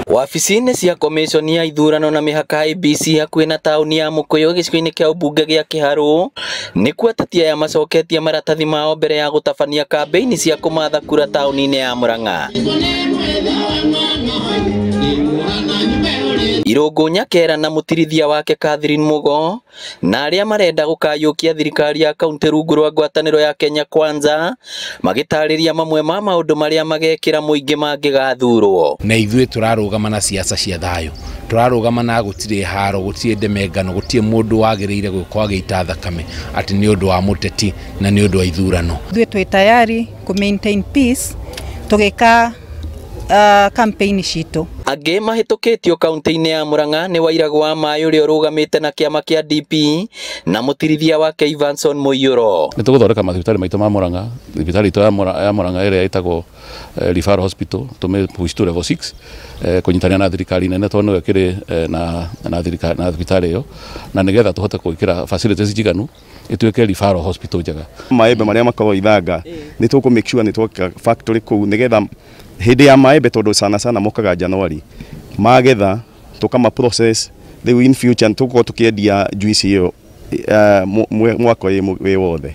Wabici-inĩ cia komishoni ya ithurano na mĩhaka IEBC hakuhĩ na taũni ya Mũkũyũ gĩcigo-inĩ kĩa ũmbunge gĩa Kĩharũ nĩkuo ateti aya macoketie maratathi mao mbere ya gũtabania kambeini cia kũmatha kura taũni-inĩ ya Mũrang'a. Irũngũ Nyakera na mũtirithia wake Catherine Mugo na arĩa marenda gũkayũkia thirikari ya kaunti rungu rwa ngwatanĩro ya Kenya Kwanza magĩtarĩria mamwe ma maũndũ marĩa magekĩra mũingĩ mangĩgathurwo. Na ithuĩ tũrarũgama na siasa cia thayũ, tũrarũgama na gũtirĩ haro, gũtirĩ ndemengano, gũtirĩ mũndũ wagĩrĩire gũkorwo agĩita thakame atĩ nĩ ũndũ wa mũteti na nĩ ũndũ wa ithurano. Ithuĩ twĩ tayari ku maintain peace tũgĩka campaign citũ. Angĩ mahĩtũkĩtio kaunti-inĩ ya Mũrang'a nĩ Wairagũ wa Maĩ ũrĩa ũrũgamĩte na kĩama kĩa DP na mũtirithia wake Ivanson Mũiyũro. Nĩ tũgũthondeka mathibitarĩ maitũ ma Mũrang'a, thibitarĩ itũ ya Mũrang'a ĩrĩa ĩtagwo Referral Hospital tũmĩpush to level 6 kũnyitanĩra na thirikari nene tondũ nĩyo ĩkĩrĩ na thibitarĩ ĩyo na nĩgetha tũhote gwĩkĩra facilities njiganu ituĩke referral hospital njega. Maembe marĩa makorwo ithanga nĩ tũkũ make sure nĩ twaka factory kũu nĩgetha hĩndĩ ya maembe tondũ sana mokaga January magetha tukama process rĩu in future tũkorwo tũkĩendia juice ĩyo mwaka wĩ wothe.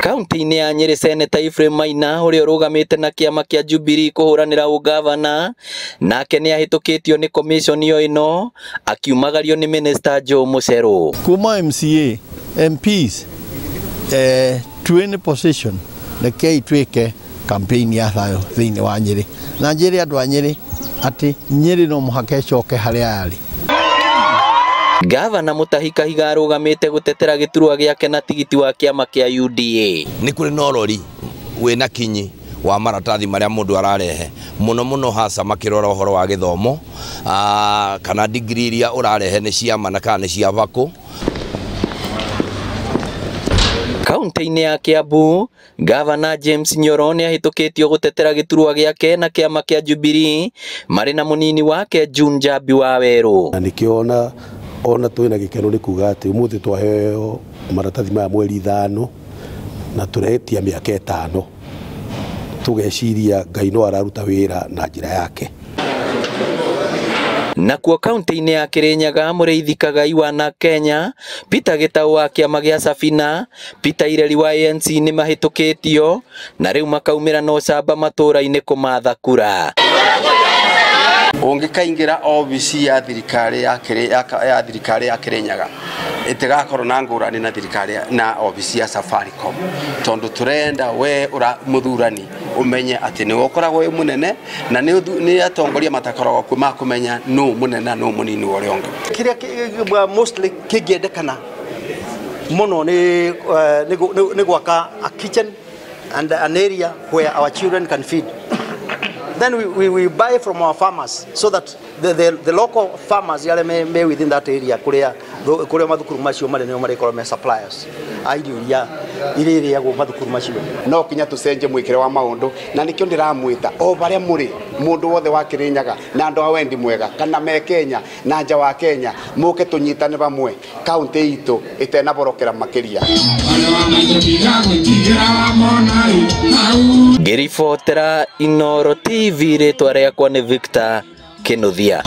Kaunti-inĩ ya Nyeri Senator Ephraim Maina ũrĩa ũrũgamĩte na kĩama kĩa Jubilee kũhũranĩra ũgavana nake nĩ ahĩtũkĩtio nĩ komishoni ĩno akiumagario nĩ Minister Joe Mucheru. Kuma MCA MPs twin position reke ituĩke campaign ya thayũ thĩinĩ wa Nyeri na Nyeri andũ a Nyeri atĩ Nyeri no mũhaka ĩcoke harĩa yarĩ. Gavana Mutahi Kahiga arũgamĩte gũtetera gĩturwa gĩake na tigiti wa kĩama kĩa UDA. Nĩ kũrĩ na ũrori wĩna kinyi wa maratathi marĩa mũndũ ararehe mũno hasa makĩrora ũhoro wa gĩthomo kana degree iria ũrarehe nĩ cia mana kana nĩ cia vakũ. Kaunti-inĩ ya Kiambu, Gavana James Nyoro nĩ ahĩtũkĩtio gũtetera gĩturwa gĩake na kĩama kĩa Jubilee marĩ na mũnini wake June Njambi wa Werũ. Na nĩkĩona ona twĩna gĩkeno nĩ kuga atĩ ũmũthĩ twaheo maratathi maya mweri 5 na tũretia mĩaka 5 tũgeciria Ngai no araruta wĩra na njĩra yake. Nakuo kaunti-inĩ ya Kirinyaga mũrĩithi Kagai wa na Kenya Peter Gitau wa kĩama gĩa Safina, Peter Ireri wa ANC nĩ mahĩtũkĩtio na rĩu makaumĩra na ũcamba matũra-inĩ kũmatha kura. Ũngĩkaingĩra obici ya thirikari ya Kirinyaga ĩtigakorwo na ngũrani na thirikari na obici ya Safaricom tondũ turenda we mũthurani umenye atĩ nĩ ũkoragwo wĩ munene na nĩ atongoria matakoragwo kuma kumenya no munene no munini wa ũrĩa ũngĩ. Kĩrĩa mostly kĩngĩendekana mũno nĩ gwaka a kitchen and an area where our children can feed. Then we buy from our farmers so that the local farmers yale may within that area kuria mathukuru macio mari nio marĩkorwo me suppliers a irio iria ya mathukuru macio. No kinya tucenje mwikire wa maundu na nikio ndiramwita o baria muri mundu wothe wa Kirinyaga na andu a wendi mwega kana me Kenya na nja wa Kenya muke tunyitane bamwe kaunti itu itena borokera makiria. Ngĩribotera Inooro TV rĩtwa rĩakwa nĩ Victor Kinuthia.